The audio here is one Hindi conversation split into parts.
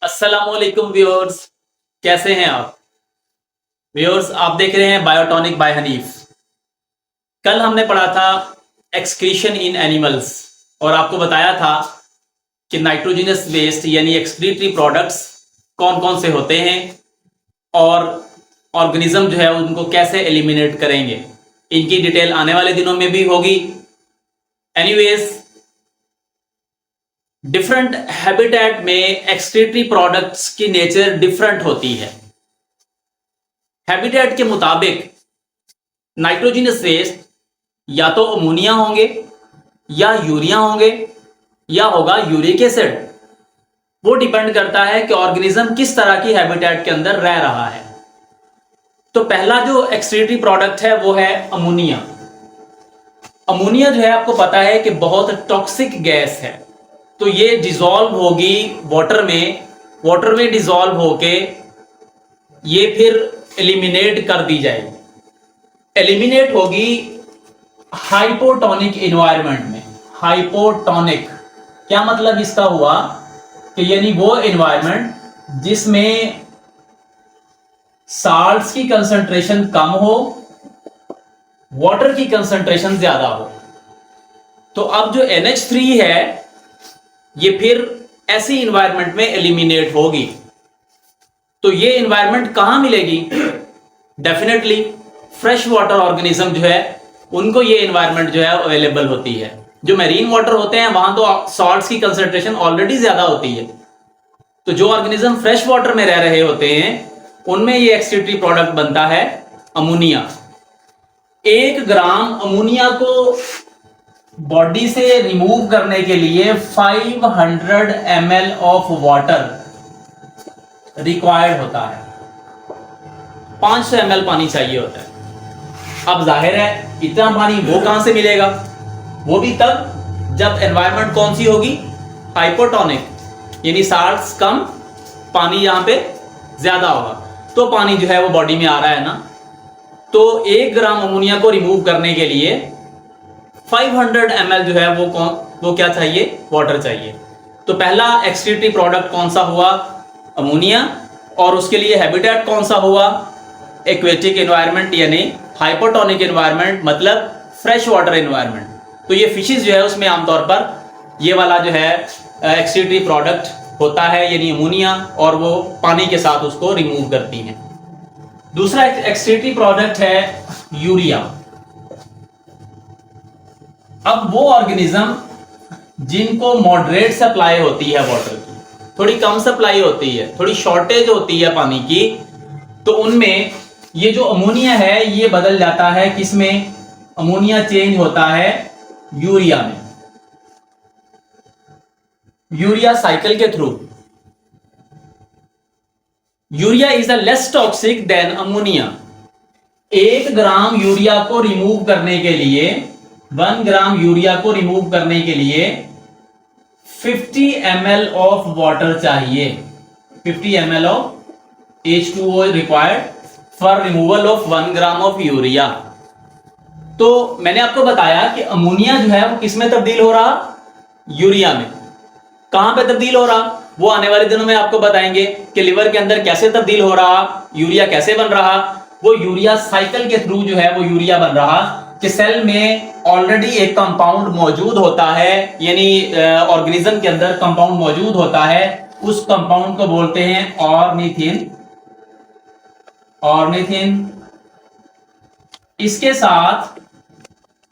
अस्सलामुअलैकुम व्यूअर्स, कैसे हैं आप व्यूअर्स? आप देख रहे हैं बायोटॉनिक बाय हनीफ। कल हमने पढ़ा था एक्सक्रीशन इन एनिमल्स और आपको बताया था कि नाइट्रोजनस वेस्ट यानी एक्सक्रीटरी प्रोडक्ट्स कौन कौन से होते हैं और ऑर्गेनिज्म जो है उनको कैसे एलिमिनेट करेंगे। इनकी डिटेल आने वाले दिनों में भी होगी। एनीवेज, डिफरेंट हैबिटेट में एक्सक्रीटरी प्रोडक्ट्स की नेचर डिफरेंट होती है। हैबिटेट के मुताबिक नाइट्रोजनस वेस्ट या तो अमोनिया होंगे या यूरिया होंगे या होगा यूरिक एसिड। वो डिपेंड करता है कि ऑर्गेनिज्म किस तरह की हैबिटेट के अंदर रह रहा है। तो पहला जो एक्सक्रीटरी प्रोडक्ट है वो है अमोनिया। अमोनिया जो है आपको पता है कि बहुत टॉक्सिक गैस है, तो ये डिसॉल्व होगी वाटर में डिसॉल्व होके ये फिर एलिमिनेट कर दी जाएगी। एलिमिनेट होगी हाइपोटोनिक एनवायरनमेंट में। हाइपोटोनिक क्या मतलब इसका हुआ कि यानी वो एनवायरनमेंट जिसमें साल्ट्स की कंसंट्रेशन कम हो, वाटर की कंसंट्रेशन ज्यादा हो। तो अब जो NH3 है ये फिर ऐसी एनवायरनमेंट में एलिमिनेट होगी। तो ये एनवायरनमेंट कहां मिलेगी? डेफिनेटली फ्रेश वाटर ऑर्गेनिज्म जो है उनको ये एनवायरनमेंट जो है अवेलेबल होती है। जो मैरीन वाटर होते हैं वहां तो सॉल्ट्स की कंसंट्रेशन ऑलरेडी ज्यादा होती है। तो जो ऑर्गेनिज्म फ्रेश वाटर में रह रहे होते हैं उनमें ये एक्सक्रीटरी प्रोडक्ट बनता है अमोनिया। 1 ग्राम अमोनिया को बॉडी से रिमूव करने के लिए 500 ml ऑफ वाटर रिक्वायर्ड होता है। 500 ml पानी चाहिए होता है। अब जाहिर है इतना पानी वो कहां से मिलेगा? वो भी तब जब एनवायरनमेंट कौन सी होगी? हाइपोटोनिक, यानी साल्ट्स कम, पानी यहां पे ज्यादा होगा। तो पानी जो है वो बॉडी में आ रहा है ना। तो 1 ग्राम अमोनिया को रिमूव करने के लिए 500 ml जो है वो क्या चाहिए? वाटर चाहिए। तो पहला एक्सक्रीटरी प्रोडक्ट कौन सा हुआ? अमोनिया। और उसके लिए हैबिटेट कौन सा हुआ? एक्वेटिक एनवायरनमेंट यानी हाइपोटोनिक एनवायरनमेंट, मतलब फ्रेश वाटर एनवायरनमेंट। तो ये फिशेस जो है उसमें आमतौर पर ये वाला जो है एक्सक्रीटरी प्रोडक्ट होता है यानी अमोनिया, और वो पानी के साथ उसको रिमूव करती हैं। दूसरा एक्सक्रीटरी प्रोडक्ट है यूरिया। अब वो ऑर्गेनिज्म जिनको मॉडरेट सप्लाई होती है वाटर की, थोड़ी कम सप्लाई होती है, थोड़ी शॉर्टेज होती है पानी की, तो उनमें ये जो अमोनिया है ये बदल जाता है किसमें? अमोनिया चेंज होता है यूरिया में, यूरिया साइकिल के through. Urea is a less toxic than ammonia. 1 gram urea को रिमूव करने के लिए 1 ग्राम यूरिया को रिमूव करने के लिए 50 ml ऑफ वाटर चाहिए। 50 ml of H2O required for removal of 1 gram of urea. तो मैंने आपको बताया कि अमोनिया जो है वो किस में तब्दील हो रहा? यूरिया में। कहां पे तब्दील हो रहा? वो आने वाले दिनों में आपको बताएंगे कि लिवर के अंदर कैसे तब्दील हो रहा, यूरिया कैसे बन रहा। वो यूरिया साइकिल के थ्रू जो है वो यूरिया बन रहा कि सेल में ऑलरेडी एक कंपाउंड मौजूद होता है, यानी ऑर्गेनिज्म के अंदर कंपाउंड मौजूद होता है। उस कंपाउंड को बोलते हैं ऑर्निथिन। इसके साथ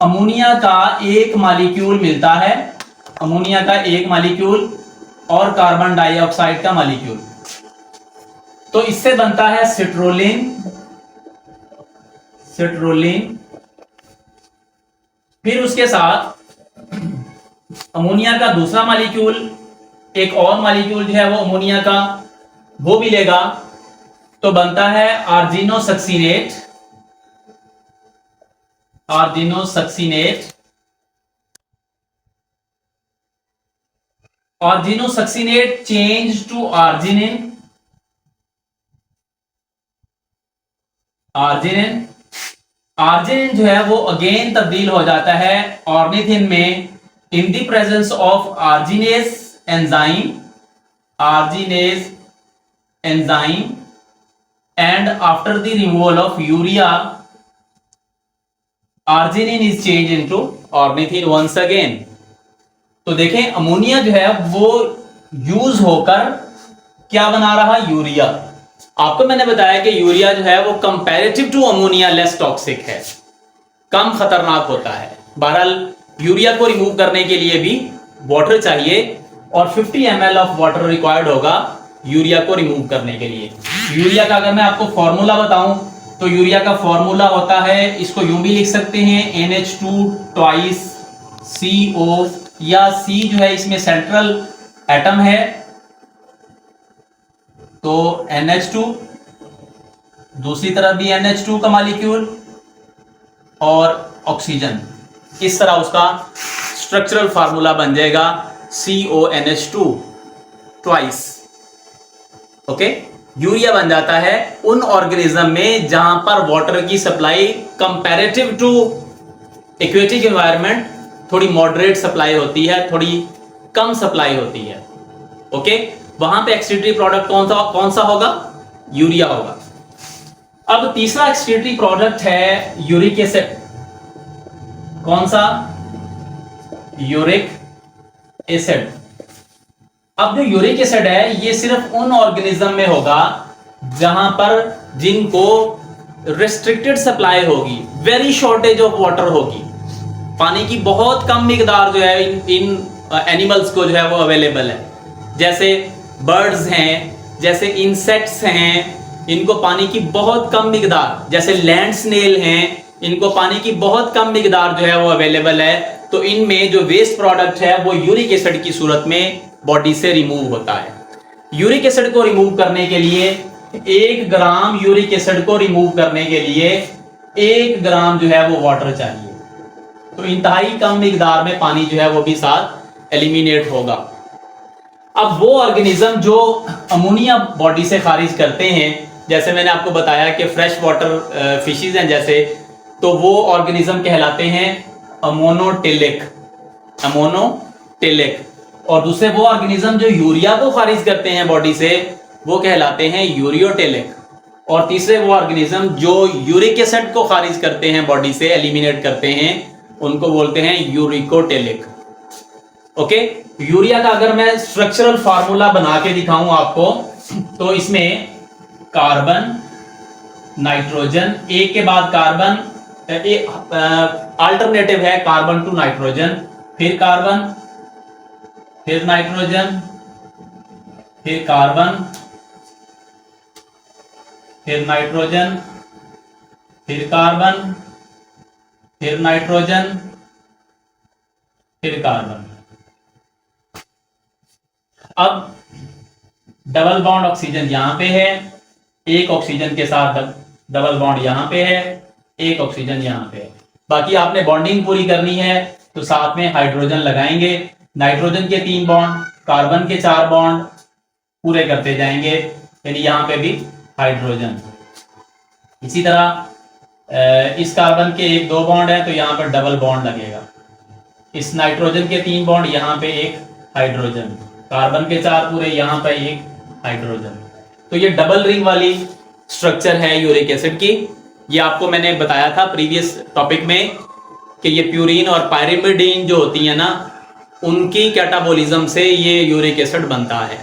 अमोनिया का एक मॉलिक्यूल मिलता है, अमोनिया का एक मॉलिक्यूल और कार्बन डाइऑक्साइड का मॉलिक्यूल। तो इससे बनता है सिट्रोलिन। फिर उसके साथ अमोनिया का दूसरा मॉलिक्यूल, एक और मॉलिक्यूल जो है वो अमोनिया का वो मिलेगा, तो बनता है आर्जिनोसक्सीनेट। आर्जिनोसक्सीनेट चेंज टू आर्जिनिन। आर्जिनिन जो है वो अगेन तब्दील हो जाता है ऑर्निथिन में in the presence of arginase enzyme. Arginase enzyme and after the removal of urea arginine is changed into ornithine once again। तो देखें अमोनिया जो है वो यूज होकर क्या बना रहा, यूरिया। आपको मैंने बताया कि यूरिया जो है वो comparative to ammonia less toxic है, कम खतरनाक होता है। बहरहाल यूरिया को रिमूव करने के लिए भी वाटर चाहिए और 50 ml ऑफ वाटर रिक्वायर्ड होगा यूरिया को रिमूव करने के लिए। यूरिया का अगर मैं आपको फॉर्मूला बताऊं तो यूरिया का फॉर्मूला होता है, इसको यूं भी लिख सकते हैं NH2 ट्वाइस CO, या C जो है इसमें सेंट्रल एटम है तो NH2, दूसरी तरफ भी NH2 का मॉलिक्यूल और ऑक्सीजन। इस तरह उसका स्ट्रक्चरल फार्मूला बन जाएगा CONH2 ट्वाइस। ओके, यूरिया बन जाता है उन ऑर्गेनिज्म में जहां पर वाटर की supply comparative to aquatic environment थोड़ी मॉडरेट सप्लाई होती है, थोड़ी कम सप्लाई होती है। ओके, वहां पे एक्सक्रीटरी प्रोडक्ट कौन सा होगा, यूरिया होगा। अब तीसरा एक्सक्रीटरी प्रोडक्ट है यूरिक एसिड। कौन सा, यूरिक एसिड। अब जो यूरिक एसिड है ये सिर्फ उन ऑर्गेनिज्म में होगा जहां पर जिनको रिस्ट्रिक्टेड सप्लाई होगी, वेरी शॉर्टेज ऑफ वाटर होगी, पानी की बहुत कम मिकदार जो है इन एनिमल्स को जो है वो अवेलेबल है। जैसे बर्ड्स हैं, जैसे इंसेक्ट्स हैं, इनको पानी की बहुत कम मिकदार, जैसे लैंड स्नेल हैं, इनको पानी की बहुत कम मिकदार जो है वो अवेलेबल है। तो इनमें जो वेस्ट प्रोडक्ट है वो यूरिक एसिड की सूरत में बॉडी से रिमूव होता है। यूरिक एसिड को रिमूव करने के लिए 1 ग्राम यूरिक एसिड को रिमूव करने के लिए 1 ग्राम जो है वो वाटर चाहिए। तो इंतहाई कम मिकदार में पानी जो है वो भी साथ एलिमिनेट होगा। अब वो ऑर्गेनिज्म जो अमोनिया बॉडी से खारिज करते हैं, जैसे मैंने आपको बताया कि फ्रेश वाटर फिशेज हैं जैसे, तो वो ऑर्गेनिज्म कहलाते हैं अमोनोटेलिक, अमोनोटेलिक। और दूसरे वो ऑर्गेनिज्म जो यूरिया को खारिज करते हैं बॉडी से वो कहलाते हैं यूरियोटेलिक। और तीसरे वो ऑर्गेनिज्म जो यूरिक एसिड को खारिज करते हैं बॉडी से, एलिमिनेट करते हैं, उनको बोलते हैं यूरिकोटेलिक। ओके, यूरिया का अगर मैं स्ट्रक्चरल फार्मूला बना के दिखाऊं आपको तो इसमें कार्बन, नाइट्रोजन, एक के बाद कार्बन, अल्टरनेटिव है कार्बन टू नाइट्रोजन, फिर कार्बन, फिर नाइट्रोजन, फिर कार्बन, फिर नाइट्रोजन, फिर कार्बन, फिर नाइट्रोजन, फिर कार्बन। अब डबल बॉन्ड ऑक्सीजन यहां पे है, एक ऑक्सीजन के साथ डबल बॉन्ड यहां पे है, एक ऑक्सीजन यहां पे है। बाकी आपने बॉन्डिंग पूरी करनी है तो साथ में हाइड्रोजन लगाएंगे, नाइट्रोजन के 3 बॉन्ड, कार्बन के 4 बॉन्ड पूरे करते जाएंगे, यानी यहां पे भी हाइड्रोजन। इसी तरह इस कार्बन के 1-2 बॉन्ड है तो यहां पर डबल बॉन्ड लगेगा। इस नाइट्रोजन के 3 बॉन्ड, यहां पे एक हाइड्रोजन, कार्बन के 4 पूरे, यहां पे एक हाइड्रोजन। तो ये डबल रिंग वाली स्ट्रक्चर है यूरिक एसिड की। ये आपको मैंने बताया था प्रीवियस टॉपिक में कि ये प्यूरिन और पायरिमिडीन जो होती है ना, उनकी कैटाबोलिज्म से ये यूरिक एसिड बनता है।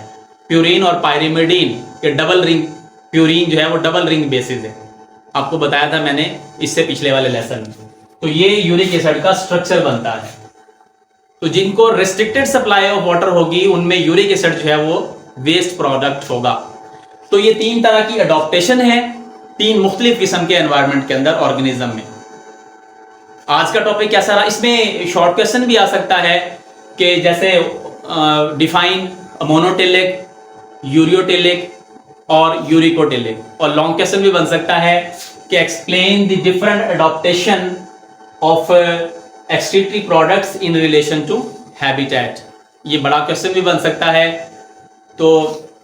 प्यूरिन और पायरिमिडीन के डबल रिंग, प्यूरिन जो है वो डबल रिंग बेसिस है, आपको बताया था मैंने इससे पिछले वाले लेसन में। तो ये यूरिक एसिड का स्ट्रक्चर बनता है। तो जिनको रेस्ट्रिक्टेड सप्लाई ऑफ वाटर होगी उनमें यूरिक एसिड जो है वो वेस्ट प्रोडक्ट होगा। तो ये 3 तरह की अडॉप्टेशन है 3 मुख्तलिफ किस्म के एनवायरनमेंट के अंदर ऑर्गेनिज्म में। आज का टॉपिक कैसा रहा, इसमें शॉर्ट क्वेश्चन भी आ सकता है कि जैसे डिफाइन मोनोटेलिक, यूरियोटेलिक और यूरिकोटेलिक, और लॉन्ग क्वेश्चन भी बन सकता है कि explain the different adaptation of excretory products in relation to habitat. ये बड़ा क्वेश्चन भी बन सकता है। तो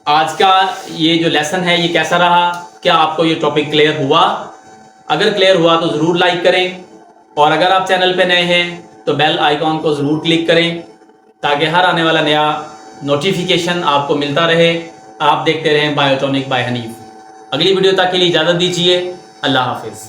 आज का ये जो लेसन है ये कैसा रहा, क्या आपको ये टॉपिक क्लियर हुआ? अगर क्लियर हुआ तो ज़रूर लाइक करें, और अगर आप चैनल पे नए हैं तो बेल आइकॉन को ज़रूर क्लिक करें ताकि हर आने वाला नया नोटिफिकेशन आपको मिलता रहे आप देखते रहें बायोटॉनिक बाय हनीफ। अगली वीडियो तक के लिए इजाज़त दीजिए। अल्लाह हाफिज़।